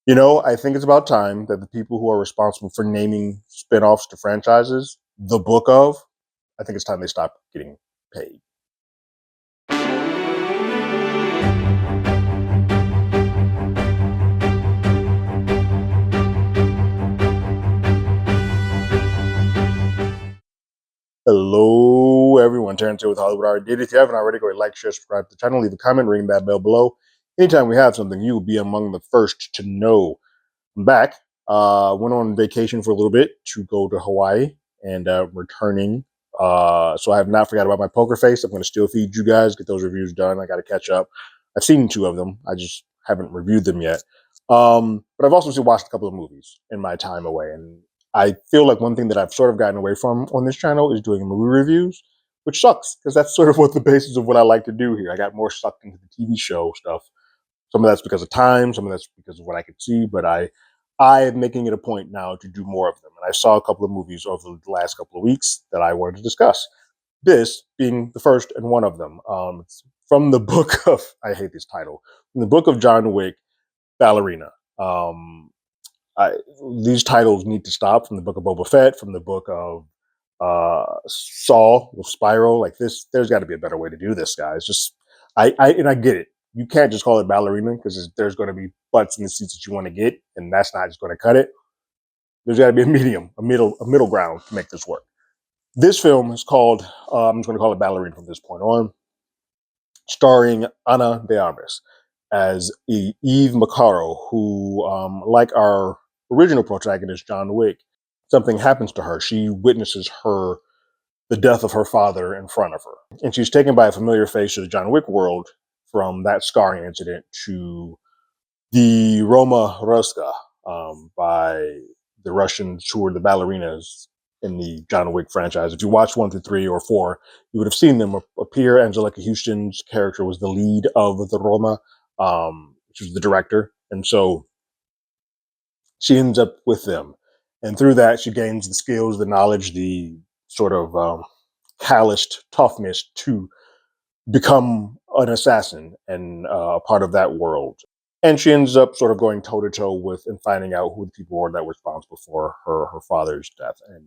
I think it's about time that the people who are responsible for naming spin-offs to franchises, the Book of, I think it's time they stop getting paid. Hello, everyone. Terrence here with Hollywood Art. If you haven't already, go ahead, like, share, subscribe to the channel, leave a comment, ring that bell below. Anytime we have something, you will be among the first to know. I'm back. Went on vacation for a little bit to go to Hawaii and returning. So I have not forgot about my poker face. I'm going to still feed you guys, get those reviews done. I got to catch up. I've seen two of them. I just haven't reviewed them yet. But I've also still watched a couple of movies in my time away. And I feel like one thing that I've sort of gotten away from on this channel is doing movie reviews, which sucks because that's sort of what the basis of what I like to do here. I got more sucked into the TV show stuff. Some of that's because of time, some of that's because of what I could see, but I am making it a point now to do more of them. And I saw a couple of movies over the last couple of weeks that I wanted to discuss. This being the first and one of them. It's from the book of, I hate this title, from the Book of John Wick, Ballerina. Um, I, these titles need to stop, from the Book of Boba Fett, from the Book of Saul with Spiral. Like this, there's got to be a better way to do this, guys. Just, and I get it. You can't just call it Ballerina because there's going to be butts in the seats that you want to get, and that's not just going to cut it. There's got to be a medium, a middle ground to make this work. This film is called, I'm just going to call it Ballerina from this point on, starring Ana De Armas as Eve Macaro, who, like our original protagonist, John Wick, something happens to her. She witnesses the death of her father in front of her. And she's taken by a familiar face to the John Wick world, from that scarring incident to the Roma Ruska, by the Russians who were the ballerinas in the John Wick franchise. If you watch 1 through 3 or 4, you would have seen them appear. Angelica Houston's character was the lead of the Roma. She was the director. And so she ends up with them. And through that, she gains the skills, the knowledge, the sort of calloused toughness to become an assassin and a part of that world. And she ends up sort of going toe to toe with and finding out who the people were that were responsible for her father's death. And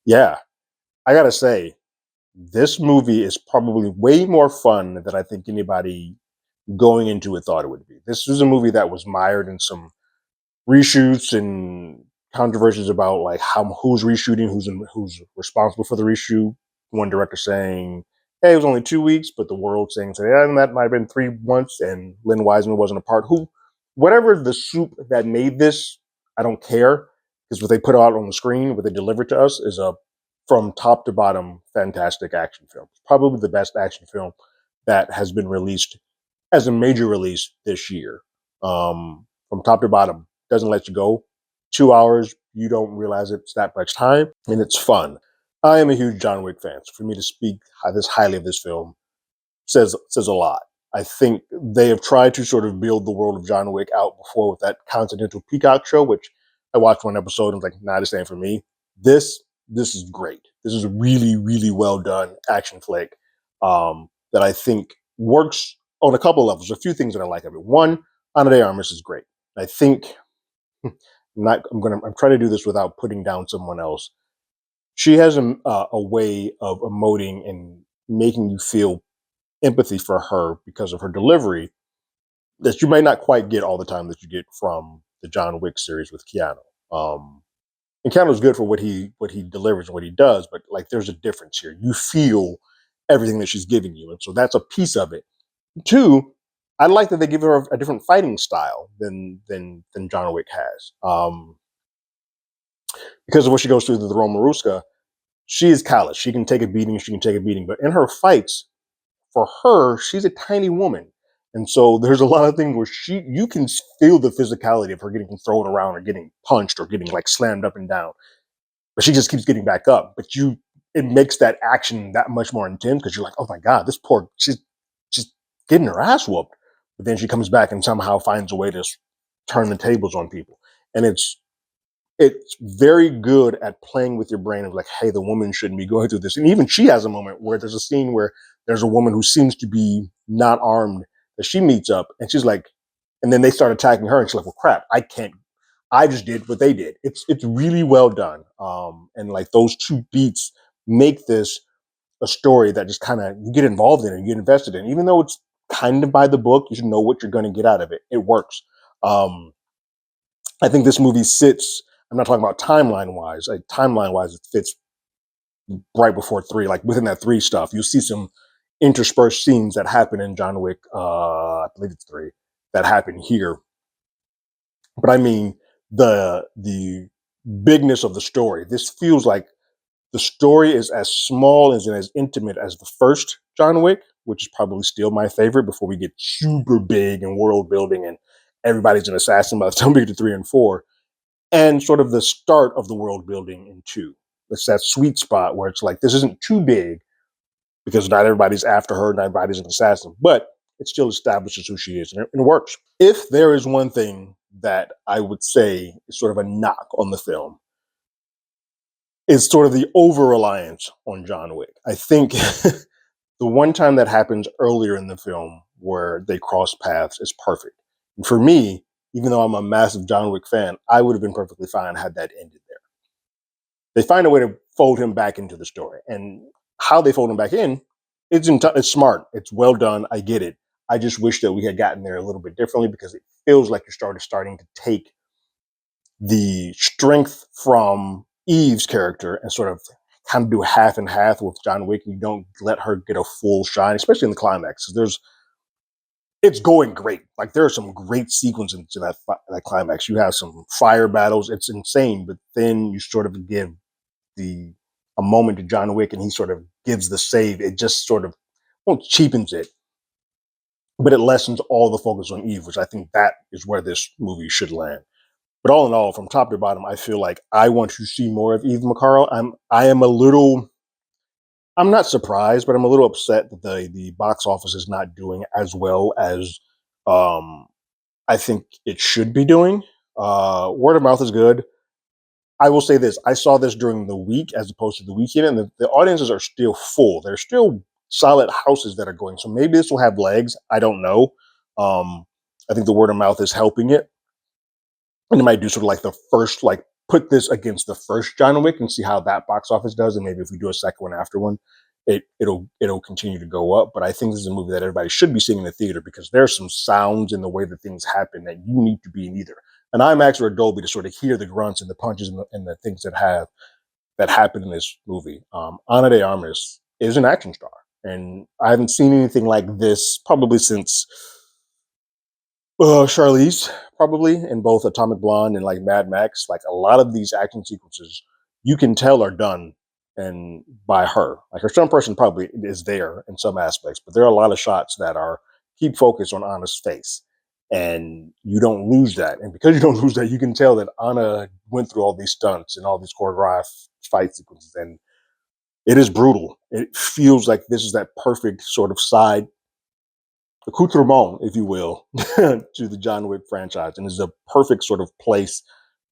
yeah, I gotta say, this movie is probably way more fun than I think anybody going into it thought it would be. This was a movie that was mired in some reshoots and controversies about like who's reshooting, who's responsible for the reshoot. One director saying, "Hey, it was only 2 weeks," but the world saying, "Yeah, and that might have been 3 months." And Lynn Wiseman wasn't a part. Whatever the soup that made this, I don't care, because what they put out on the screen, what they delivered to us, is a from top to bottom fantastic action film. Probably the best action film that has been released as a major release this year. From top to bottom, doesn't let you go. 2 hours, you don't realize it's that much time, and it's fun. I am a huge John Wick fan, so for me to speak this highly of this film says a lot. I think they have tried to sort of build the world of John Wick out before with that Continental Peacock show, which I watched one episode and was like, nah, this ain't for me. This is great. This is a really, really well done action flick that I think works on a couple of levels. A few things that I like of it. One, Ana De Armas is great. I think I'm trying to do this without putting down someone else. She has a way of emoting and making you feel empathy for her because of her delivery that you may not quite get all the time that you get from the John Wick series with Keanu. And Keanu's good for what he delivers and what he does, but like there's a difference here. You feel everything that she's giving you, and so that's a piece of it. Two, I like that they give her a different fighting style than John Wick has. Because of what she goes through the Roma Ruska, she is callous. She can take a beating. But in her fights, for her, she's a tiny woman. And so there's a lot of things where you can feel the physicality of her getting thrown around or getting punched or getting like slammed up and down. But she just keeps getting back up. But it makes that action that much more intense because you're like, oh my God, she's getting her ass whooped. But then she comes back and somehow finds a way to turn the tables on people. And it's very good at playing with your brain of like, hey, the woman shouldn't be going through this. And even she has a moment where there's a scene where there's a woman who seems to be not armed that she meets up and she's like, And then they start attacking her, and she's like, "Well, crap, I can't. I just did what they did." It's really well done, and like those two beats make this a story that just kind of you get involved in and you get invested in, even though it's kind of by the book. You should know what you're going to get out of it. It works. Um, I think this movie sits. I'm not talking about timeline wise. Like timeline wise, it fits right before three. Like within that three stuff, you'll see some interspersed scenes that happen in John Wick. I believe it's three that happen here. But I mean the bigness of the story. This feels like the story is as small and as intimate as the first John Wick, which is probably still my favorite before we get super big and world building and everybody's an assassin by the time we get to three and four, and sort of the start of the world building in two. It's that sweet spot where it's like, this isn't too big because not everybody's after her, not everybody's an assassin, but it still establishes who she is, and it works. If there is one thing that I would say is sort of a knock on the film, is sort of the over reliance on John Wick. I think the one time that happens earlier in the film where they cross paths is perfect. And for me, even though I'm a massive John Wick fan, I would have been perfectly fine had that ended there. They find a way to fold him back into the story, and how they fold him back in, it's smart. It's well done. I get it. I just wish that we had gotten there a little bit differently, because it feels like you're starting to take the strength from Eve's character and sort of kind of do half and half with John Wick. You don't let her get a full shine, especially in the climax. It's going great. Like there are some great sequences in that climax. You have some fire battles. It's insane. But then you sort of give a moment to John Wick, and he sort of gives the save. It just sort of, well, cheapens it, but it lessens all the focus on Eve, which I think that is where this movie should land. But all in all, from top to bottom, I feel like I want to see more of Eve McCarl. I'm not surprised, but I'm a little upset that the box office is not doing as well as I think it should be doing. Word of mouth is good. I will say this: I saw this during the week as opposed to the weekend, and the audiences are still full. There's still solid houses that are going, so maybe this will have legs. I don't know. I think the word of mouth is helping it, and they might do sort of like the first, like put this against the first John Wick and see how that box office does, and maybe if we do a second one after one, it'll continue to go up. But I think this is a movie that everybody should be seeing in the theater, because there's some sounds in the way that things happen that you need to be in either an IMAX or a Dolby to sort of hear the grunts and the punches and the things that happen in this movie. Ana De Armas is an action star, and I haven't seen anything like this probably since Charlize, probably in both Atomic Blonde and like Mad Max. Like a lot of these action sequences, you can tell are done and by her. Like her stunt person probably is there in some aspects, but there are a lot of shots that are keep focus on Anna's face, and you don't lose that. And because you don't lose that, you can tell that Anna went through all these stunts and all these choreographed fight sequences, and it is brutal. It feels like this is that perfect sort of side accoutrement, if you will, to the John Wick franchise, and is a perfect sort of place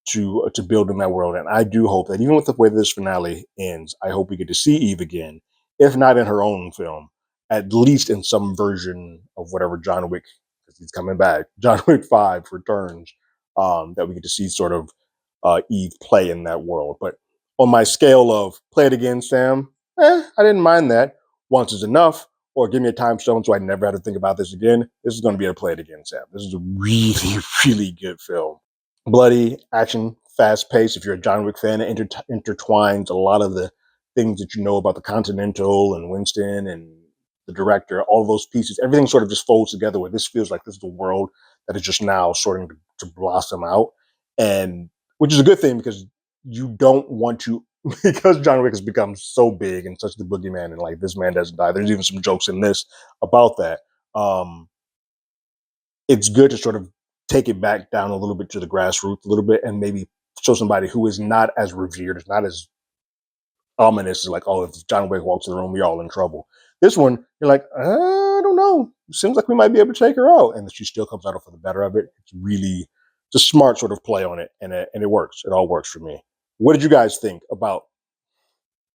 to build in that world. And I do hope that even with the way this finale ends, I hope we get to see Eve again, if not in her own film, at least in some version of whatever John Wick, because he's coming back, John Wick 5 returns, that we get to see sort of Eve play in that world. But on my scale of play it again, Sam, I didn't mind that. Once is enough, or give me a time stone so I never have to think about this again. This is going to be a play it again, Sam. This is a really, really good film. Bloody, action, fast paced. If you're a John Wick fan, it intertwines a lot of the things that you know about the Continental and Winston and the director, all those pieces. Everything sort of just folds together where this feels like this is the world that is just now starting to blossom out. And which is a good thing, because you don't want to, because John Wick has become so big and such the boogeyman, and like this man doesn't die. There's even some jokes in this about that. It's good to sort of take it back down a little bit to the grassroots a little bit, and maybe show somebody who is not as revered, is not as ominous as like, oh, if John Wick walks in the room, we're all in trouble. This one, you're like, I don't know. Seems like we might be able to take her out, and she still comes out for the better of it. It's really just a smart sort of play on it, and it works. It all works for me. What did you guys think about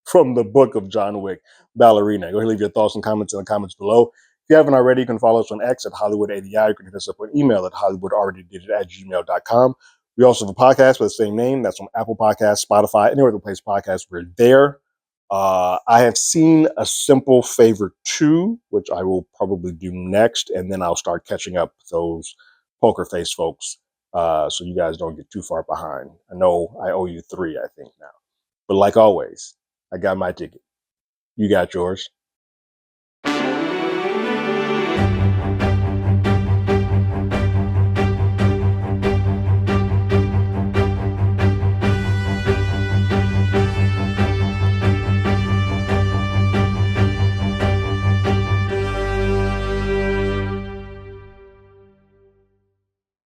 from the Book of John Wick, Ballerina? Go ahead and leave your thoughts and comments in the comments below. you haven't already, you can follow us on X at HollywoodADI. You can hit us up on email at HollywoodAlreadyDidIt@gmail.com. We also have a podcast with the same name. That's on Apple Podcasts, Spotify, anywhere that plays podcasts. We're there. I have seen A Simple Favor 2, which I will probably do next, and then I'll start catching up with those poker face folks, so you guys don't get too far behind. I know I owe you 3, I think, now. But like always, I got my ticket. You got yours.